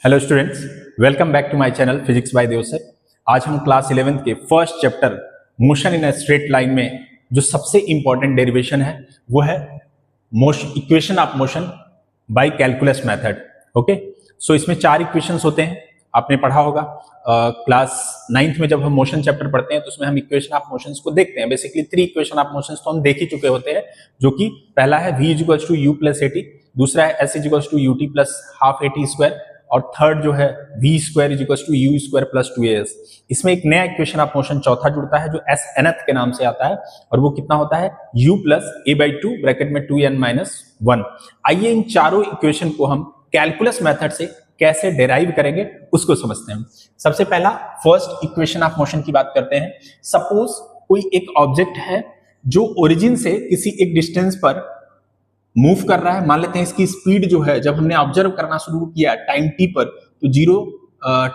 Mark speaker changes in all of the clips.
Speaker 1: Hello students, welcome back to my channel physics by Dev sir. आज हम class 11th के first chapter motion in a straight line में जो सबसे important derivation है वो है equation of motion by calculus method. Okay, so इसमें 4 इक्वेशंस होते हैं, आपने पढ़ा होगा। क्लास 9th में जब हम मोशन चैप्टर पढ़ते हैं तो उसमें हम इक्वेशन ऑफ मोशंस को देखते हैं। बेसिकली 3 इक्वेशन ऑफ मोशंस तो हम देख ही चुके होते हैं, जो कि पहला है v equals to u plus at, दूसरा है s equals to ut plus half at square, और थर्ड जो है v square is equals to u square plus 2as। इसमें एक नया इक्वेशन ऑफ मोशन चौथा जुड़ता है जो s nth के नाम से आता है, और वो कितना होता है u प्लस a/2 ब्रैकेट में 2n माइनस 1। आइए इन चारों इक्वेशन को हम कैलकुलस मेथड से कैसे डेराइव करेंगे उसको समझते हैं। सबसे पहला फर्स्ट इक्वेशन ऑफ मोशन की बात करते हैं। सपोज कोई एक ऑब्जेक्ट है जो ओरिजिन से किसी एक डिस्टेंस पर मूव कर रहा है। मान लेते हैं इसकी स्पीड जो है, जब हमने ऑब्जर्व करना शुरू किया टाइम t पर, तो 0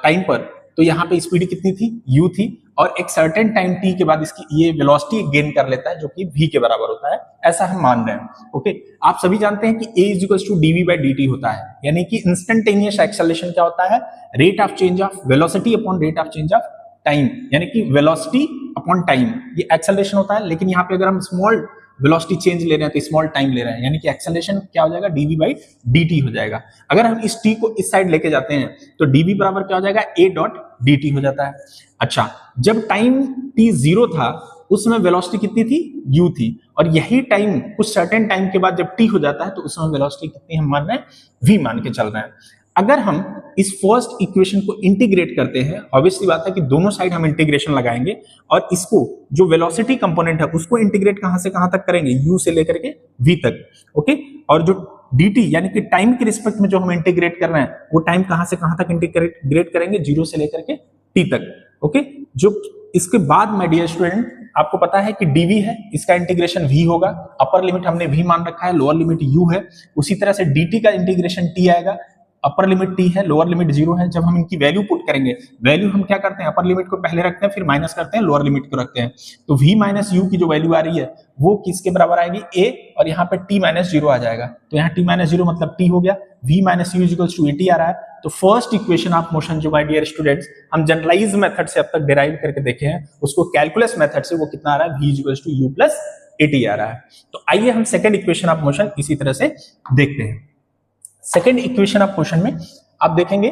Speaker 1: टाइम पर, तो यहाँ पे स्पीड कितनी थी, u थी, और एक सर्टेन टाइम t के बाद इसकी ये वेलोसिटी गेन कर लेता है जो कि v के बराबर होता है, ऐसा हम मान रहे हैं। ओके, आप सभी जानते हैं कि a is equal to dv/dt होता है, यानी कि इंस्टेंटेनियस एक्सेलरेशन क्या होता है, rate of change of velocity upon rate of change of time, यानी कि वेलोसिटी अपॉन टाइम ये एक्सेलरेशन होता है। लेकिन यहाँ पे अगर हम स्मॉल वेलोसिटी चेंज ले रहे हैं तो स्मॉल टाइम ले रहे हैं, यानी कि एक्सेलरेशन क्या हो जाएगा, dv/dt हो जाएगा। अगर हम इस t को इस साइड लेके जाते हैं तो dv बराबर क्या हो जाएगा, a.dt हो जाता है। अच्छा, जब टाइम t 0 था उस समय वेलोसिटी कितनी थी, u थी, और यही टाइम कुछ सर्टेन टाइम के बाद जब t हो जाता है तो उस समय वेलोसिटी कितनी हम मान रहे हैं, v मान के चल रहे हैं। अगर हम इस फर्स्ट इक्वेशन को इंटीग्रेट करते हैं, ऑब्वियसली बात है कि दोनों साइड हम इंटीग्रेशन लगाएंगे, और इसको जो वेलोसिटी कंपोनेंट है उसको इंटीग्रेट कहां से कहां तक करेंगे, u से लेकर के v तक। ओके, और जो dt यानी कि टाइम के रिस्पेक्ट में जो हम इंटीग्रेट कर रहे हैं वो टाइम कहां से कहां तक इंटीग्रेट करेंगे, 0 से लेकर के t तक। ओके, जो इसके बाद माय डियर स्टूडेंट आपको पता है कि dv है, इसका इंटीग्रेशन v होगा, अपर लिमिट हमने v मान रखा है, लोअर लिमिट u है। उसी तरह से dt का इंटीग्रेशन t आएगा, अपर लिमिट t है, लोअर लिमिट 0 है। जब हम इनकी वैल्यू पुट करेंगे, वैल्यू हम क्या करते हैं, अपर लिमिट को पहले रखते हैं, फिर माइनस करते हैं, लोअर लिमिट को रखते हैं, तो v माइनस u की जो वैल्यू आ रही है वो किसके बराबर आएगी, a, और यहाँ पे t माइनस 0 आ जाएगा, तो यहाँ t माइनस 0 मतलब t हो गया, v minus u equals to at आ रहा है। तो फर्स्ट इक्वेशन ऑफ मोशन जो माय डियर स्टूडेंट्स हम जनरलाइज मेथड से अब तक डिराइव करके देखे हैं, उसको कैलकुलस मेथड से वो कितना आ रहा है, v equals to u plus at आ रहा है। तो आइए हम सेकंड इक्वेशन ऑफ मोशन इसी तरह से देखते हैं। सेकंड इक्वेशन ऑफ मोशन में आप देखेंगे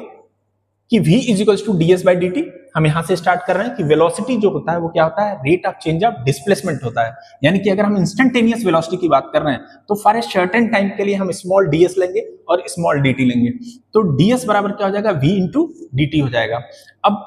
Speaker 1: कि v is equals to ds/dt। हम यहां से स्टार्ट कर रहे हैं कि वेलोसिटी जो होता है वो क्या होता है, rate of change of displacement होता है। यानी कि अगर हम इंस्टेंटेनियस वेलोसिटी की बात कर रहे हैं तो फॉर ए सर्टेन टाइम के लिए हम स्मॉल ds लेंगे और स्मॉल dt लेंगे, तो ds बराबर क्या हो जाएगा, v इंटू dt हो जाएगा। अब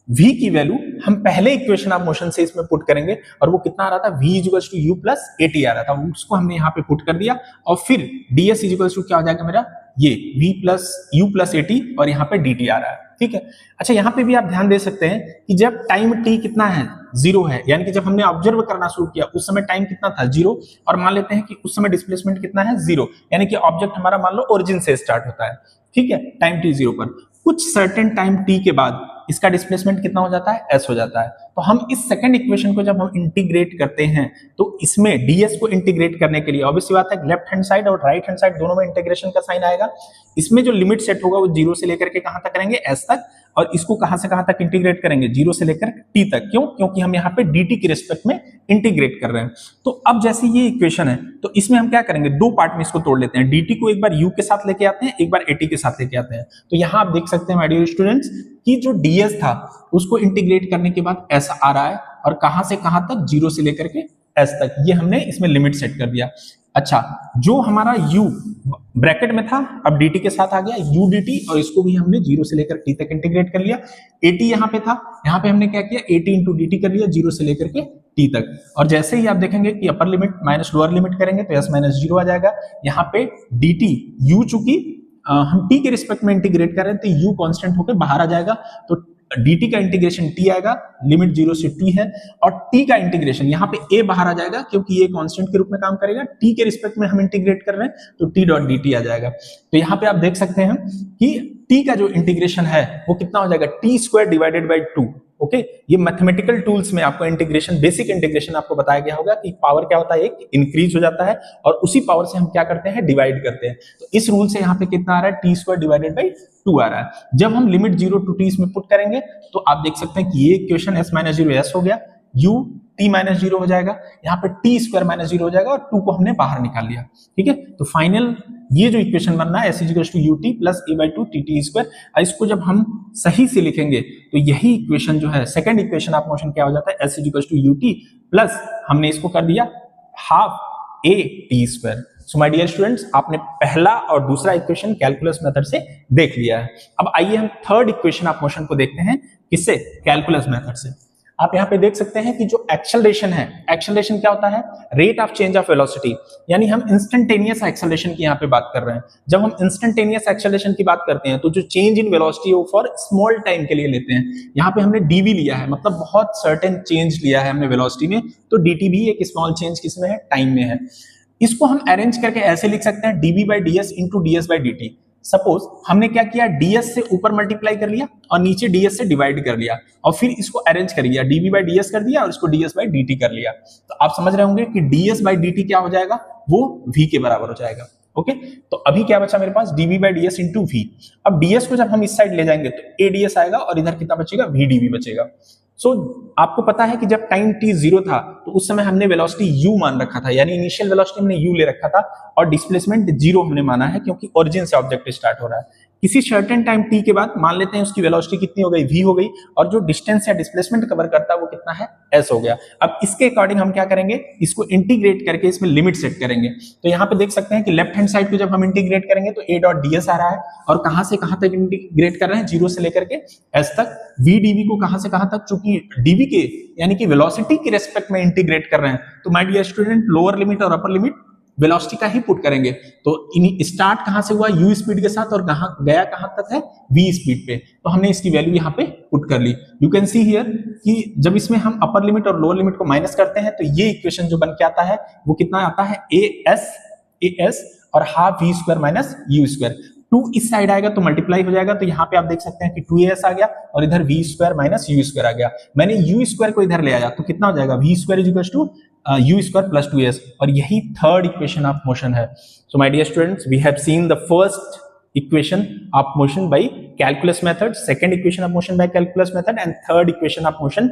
Speaker 1: v की वैल्यू हम पहले इक्वेशन ऑफ मोशन से इसमें पुट करेंगे, और वो कितना आ रहा था, v equals to u plus at आ रहा था, उसको हमने यहाँ पे पुट कर दिया, और फिर ds इक्वल्स टू क्या हो जाएगा मेरा, ये v plus u plus at, और यहाँ पे dt आ रहा है। ठीक है, अच्छा यहाँ पे भी आप ध्यान दे सकते हैं कि जब टाइम t कितना है, 0 है, यानी कि जब हमने ऑब्जर्व करना शुरू किया उस समय टाइम कितना था, 0, और मान लेते हैं कि उस समय डिस्प्लेसमेंट कितना है, 0, यानी कि ऑब्जेक्ट हमारा मान लो ओरिजिन से स्टार्ट होता है। ठीक है, टाइम t 0 पर, कुछ सर्टेन टाइम t के बाद इसका डिस्प्लेसमेंट कितना हो जाता है, s हो जाता है। तो हम इस सेकंड इक्वेशन को जब हम इंटीग्रेट करते हैं तो इसमें ds को इंटीग्रेट करने के लिए ऑब्वियसली बात है लेफ्ट हैंड साइड और राइट हैंड साइड दोनों में इंटीग्रेशन का साइन आएगा। इसमें जो लिमिट सेट होगा वो 0 से लेकर के कहां तक करेंगे, s तक, और इसको कहां से कहां तक इंटीग्रेट करेंगे, 0 से लेकर t तक। क्यों, क्योंकि हम यहाँ पे dt के रिस्पेक्ट में इंटीग्रेट कर रहे हैं। तो अब जैसे ये इक्वेशन है तो इसमें हम क्या करेंगे, दो पार्ट में इसको तोड़ लेते हैं, dt को एक बार u के साथ लेके आते हैं, एक बार at के साथ लेके आते हैं। तो यहाँ आप देख सकते हैं माय डियर स्टूडेंट्स कि जो ds था उसको इंटीग्रेट करने के बाद s आ रहा है, और कहां से कहां तक, 0 से लेकर के s तक, ये हमने इसमें लिमिट सेट कर दिया। अच्छा, जो हमारा u ब्रैकेट में था अब dt के साथ आ गया u dt, और इसको भी हमने 0 से लेकर t तक इंटीग्रेट कर लिया। at यहाँ पे था, यहाँ पे हमने क्या किया, at इंटू dt कर लिया, 0 से लेकर के t तक। और जैसे ही आप देखेंगे कि upper limit minus lower limit करेंगे तो s माइनस 0 आ जाएगा। यहाँ पे dt u चूंकि हम t के रिस्पेक्ट में इंटीग्रेट कर रहे हैं तो u कांस्टेंट होकर बाहर आ जाएगा, तो dt का इंटीग्रेशन t आएगा, लिमिट 0 से t है, और t का इंटीग्रेशन यहाँ पे a बाहर आ जाएगा क्योंकि ये कांस्टेंट के रूप में काम करेगा, t के रिस्पेक्ट में हम इंटीग्रेट कर रहे हैं तो t डॉट dt आ जाएगा। तो यहाँ पे आप देख सकते हैं कि t का जो इंटीग्रेशन है वो कितना हो जाएगा, t square divided by 2। Okay, ये मैथमेटिकल टूल्स में आपको इंटीग्रेशन, बेसिक इंटीग्रेशन आपको बताया गया होगा कि पावर क्या होता है, एक इंक्रीज हो जाता है और उसी पावर से हम क्या करते हैं, डिवाइड करते हैं। तो इस रूल से यहाँ पे कितना आ रहा है, टी स्क्वायर डिवाइडेड बाई 2 आ रहा है। जब हम लिमिट 0 to t इसमें पुट करेंगे तो आप देख सकते हैं कि ये इक्वेशन s माइनस 0 s हो गया, u t माइनस 0 हो जाएगा, यहाँ पे t स्क्वायर माइनस 0 हो जाएगा और 2 को हमने बाहर निकाल लिया। ठीक है, तो फाइनल ये जो इक्वेशन बन रहा है s equals to ut plus a/2 tt square, इसको जब हम सही से लिखेंगे तो यही इक्वेशन जो है सेकंड इक्वेशन ऑफ मोशन क्या हो जाता है, s equals to ut plus हमने इसको कर दिया half a t square. So my dear students, आपने पहला और दूसरा इक्वेशन कैलकुलस मेथड से देख लिया है। अब आइए हम थर्ड इक्वेशन ऑफ मोशन को देखते हैं, किससे, कैलकुलस मेथड से। आप यहाँ पे देख सकते हैं कि जो एक्सेलरेशन है, एक्सेलरेशन क्या होता है, rate of change of velocity, यानी हम इंस्टेंटेनियस एक्सेलरेशन की यहाँ पे बात कर रहे हैं। जब हम इंस्टेंटेनियस एक्सेलरेशन की बात करते हैं तो जो चेंज इन वेलोसिटी वो फॉर स्मॉल टाइम के लिए लेते हैं। यहाँ पे हमने डीवी लिया है, मतलब बहुत सर्टेन चेंज लिया है हमने वेलोसिटी में, तो डीटी भी एक स्मॉल चेंज किसमें है, टाइम में है। इसको हम अरेंज करके ऐसे लिख सकते हैं dv by ds into ds by dt। Suppose हमने क्या किया, ds से ऊपर मल्टीप्लाई कर लिया और नीचे ds से डिवाइड कर लिया और फिर इसको अरेंज कर लिया, dv बाई ds कर दिया और इसको ds बाई dt कर लिया। तो आप समझ रहे होंगे कि ds बाई dt क्या हो जाएगा, वो v के बराबर हो जाएगा। ओके, तो अभी क्या बचा मेरे पास, dv by ds into v। अब ds को जब हम इस साइड ले जाएंगे तो ads आएगा और इधर कितना बचेगा, vdv बचेगा। सो आपको पता है कि जब टाइम t 0 था तो उस समय हमने वेलोसिटी u मान रखा था, यानी इनिशियल वेलोसिटी हमने u ले रखा था और डिस्प्लेसमेंट 0 हमने माना है क्योंकि ओरिजिन से ऑब्जेक्ट स्टार्ट हो रहा है। किसी सर्टेन टाइम t के बाद मान लेते हैं उसकी वेलोसिटी कितनी हो गई, v हो गई, और जो डिस्टेंस या डिस्प्लेसमेंट कवर करता है वो कितना है, s हो गया। अब इसके अकॉर्डिंग हम क्या करेंगे, इसको इंटीग्रेट करके इसमें लिमिट सेट करेंगे। तो यहाँ पे देख सकते हैं कि लेफ्ट हैंड साइड पे जब हम इंटीग्रेट करेंगे तो a डॉट ds आ रहा है और कहां से कहां तक इंटीग्रेट कर रहे हैं, 0 से लेकर के s तक। v dv को कहां से कहां तक, चूंकि dv के यानी कि वेलोसिटी के रेस्पेक्ट में इंटीग्रेट कर रहे हैं तो my dear student lower limit और अपर लिमिट वेलोसिटी का ही पुट करेंगे। तो स्टार्ट कहां से हुआ, u स्पीड के साथ, और कहां गया, कहां तक है, v स्पीड पे। तो हमने इसकी वैल्यू यहां पे पुट कर ली। यू कैन सी हियर कि जब इसमें हम अपर लिमिट और लोअर लिमिट को माइनस करते हैं तो ये इक्वेशन जो बन के आता है वो कितना आता है, as और half v square minus u square. 2 इस साइड आएगा तो मल्टीप्लाई हो जाएगा, तो यहाँ पे आप देख सकते हैं कि 2as आ गया और इधर v square minus u square आ गया। मैंने u स्क्वायर को इधर ले आया तो कितना हो जाएगा, v square is equal to u square plus 2s, और यही थर्ड इक्वेशन ऑफ मोशन है। So my dear students, we have seen the first equation of motion by calculus method, second equation of motion by calculus method, and third equation of motion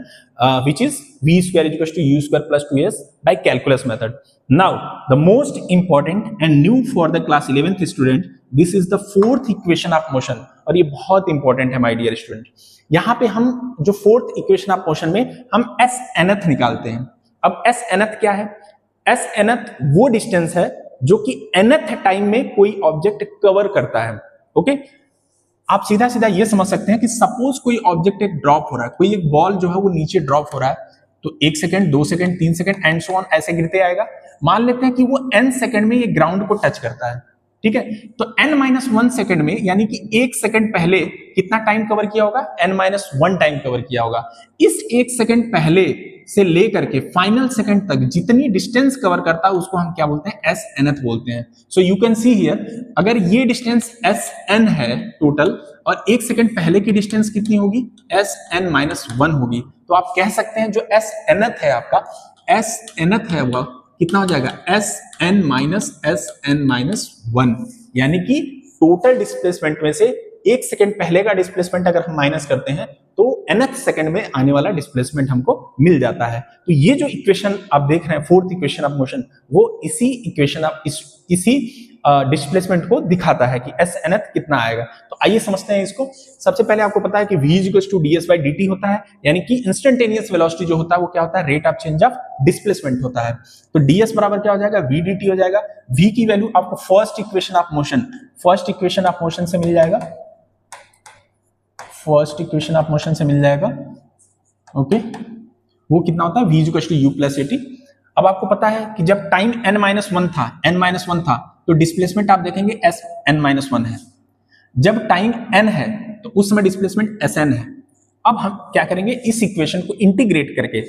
Speaker 1: which is v square is equal to u square plus 2s by calculus method. Now the most important and new for the class 11th student, this is the fourth equation of motion, और ये बहुत important है my dear student. यहाँ पे हम जो fourth equation of motion में हम s nth निकालते हैं। अब s nth क्या है, s nth वो डिस्टेंस है जो कि nth टाइम में कोई ऑब्जेक्ट कवर करता है। ओके, आप सीधा सीधा ये समझ सकते हैं कि सपोज कोई ऑब्जेक्ट एक ड्रॉप हो रहा है, कोई एक बॉल जो है वो नीचे ड्रॉप हो रहा है, तो 1 second 2 second 3 second and so on ऐसे गिरते आएगा। मान लेते हैं कि वो n सेकंड में ये ग्राउंड को टच करता है, ठीक है, तो n-1 सेकंड में, यानी कि 1 सेकंड पहले कितना टाइम कवर किया होगा, n-1 टाइम कवर किया होगा। इस 1 सेकंड पहले से लेकर के फाइनल सेकंड तक जितनी डिस्टेंस कवर करता है उसको हम क्या बोलते हैं, एस nth बोलते हैं। So you can see here, अगर ये डिस्टेंस एस एन है टोटल और 1 सेकंड पहले की डिस्टेंस कितनी होगी, एस n-1 होगी, तो आप कह सकते हैं जो एस nth है आपका, एस nth है वह कितना हो जाएगा, एस n-1, यानी कि टोटल डिस्प्लेसमेंट में से 1 सेकंड पहले का डिस्प्लेसमेंट अगर हम माइनस करते हैं तो nth सेकंड में आने वाला डिस्प्लेसमेंट हमको मिल जाता है। तो ये जो इक्वेशन आप देख रहे हैं, फोर्थ इक्वेशन ऑफ मोशन, वो इसी इक्वेशन ऑफ इसी डिस्प्लेसमेंट को दिखाता है कि एस nth कितना आएगा। तो आइए समझते हैं इसको। सबसे पहले आपको पता है कि v equals to ds by dt होता है, यानी कि इंस्टेंटेनियस वेलोसिटी जो होता है वो क्या होता है, rate of change of displacement होता है। तो ds बराबर क्या हो जाएगा, v dt हो जाएगा। v की वैल्यू आपको फर्स्ट इक्वेशन ऑफ मोशन से मिल जाएगा, फर्स्ट इक्वेशन ऑफ मोशन से मिल जाएगा। ओके, वो कितना होता है, v equals to u plus at। अब आपको पता है कि जब टाइम n-1 था तो डिस्प्लेसमेंट आप देखेंगे s n-1 है। जब टाइम n है तो उस समय डिस्प्लेसमेंट sn है। अब हम क्या करेंगे, इस इक्वेशन को इंटीग्रेट करके,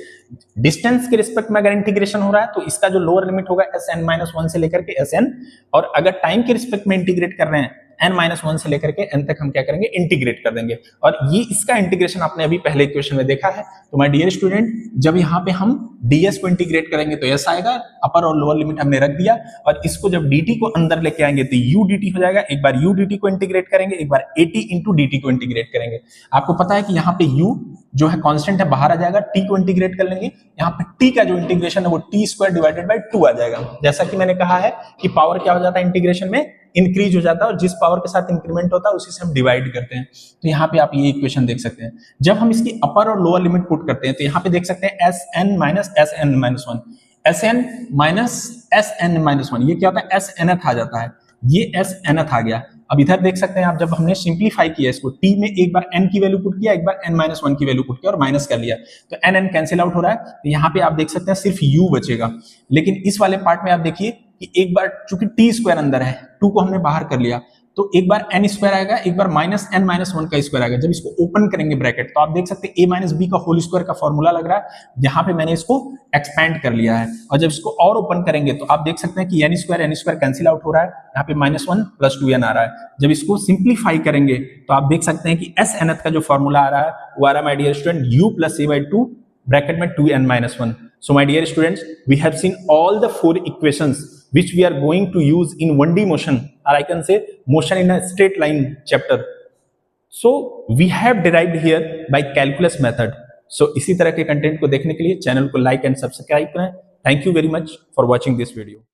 Speaker 1: डिस्टेंस के रिस्पेक्ट में अगर इंटीग्रेशन हो रहा है तो इसका जो लोअर लिमिट होगा sn-1 से लेकर के sn, और अगर टाइम के रिस्पेक्ट में इंटीग्रेट कर रहे हैं n-1 से लेकर के n तक हम क्या करेंगे, इंटीग्रेट कर देंगे। और ये इसका इंटीग्रेशन आपने अभी पहले इक्वेशन में देखा है। तो माय डियर स्टूडेंट, जब यहाँ पे हम ds को इंटीग्रेट करेंगे तो s आएगा, अपर और लोअर लिमिट हमने रख दिया, और इसको जब dt को अंदर लेके आएंगे तो u dt हो जाएगा। एक बार u dt को इंटीग्रेट करेंगे, एक बार at इंटू dt को इंटीग्रेट करेंगे। आपको पता है कि यहाँ पे u जो है कांस्टेंट है, बाहर आ जाएगा, t को इंटीग्रेट कर लेंगे, यहाँ पे t का जो इंटीग्रेशन है वो t² डिवाइडेड बाय 2 आ जाएगा। जैसा कि मैंने कहा है कि पावर क्या हो जाता है इंटीग्रेशन में, इंक्रीज हो जाता है, और जिस पावर के साथ इंक्रीमेंट होता है उसी से हम डिवाइड करते हैं। तो यहाँ पे आप ये इक्वेशन देख सकते हैं। जब हम इसकी अपर और लोअर लिमिट पुट करते हैं तो यहाँ पे देख सकते हैं Sn minus Sn minus 1, Sn minus Sn minus 1, ये क्या होता है, Snth आ जाता है, ये Snth आ गया। अब इधर देख सकते हैं आप, जब हमने सिंप्लीफाई किया इसको, t में एक बार n की वैल्यू पुट किया, एक बार n-1 की वैल्यू पुट किया और माइनस कर लिया, तो n कैंसिल आउट हो रहा है। तो यहाँ पे आप देख सकते हैं सिर्फ u बचेगा। लेकिन इस वाले पार्ट में आप देखिए कि एक बार चूंकि t² अंदर है, 2 को हमने बाहर कर लिया, तो एक बार n² आएगा, एक बार माइनस n-1 का स्क्वायर आएगा। जब इसको ओपन करेंगे ब्रैकेट, तो आप देख सकते हैं a माइनस बी का होल स्क्वायर का फॉर्मूला लग रहा है, यहाँ पे मैंने इसको एक्सपैंड कर लिया है। और जब इसको और ओपन करेंगे तो आप देख सकते हैं कि n² कैंसिल आउट हो रहा है, यहाँ पे -1 + 2n आ रहा है। जब इसको सिंप्लीफाई करेंगे तो आप देख सकते हैं कि Snth का जो फॉर्मूला आ रहा है वो आ रहा है, my dear student, u + a/2 bracket में 2n-1। So my dear students, we have seen all the 4 equations which we are going to use in 1D motion, or I can say motion in a straight line chapter. So we have derived here by calculus method. So इसी तरह के content को देखने के लिए channel को like and subscribe करें। Thank you very much for watching this video.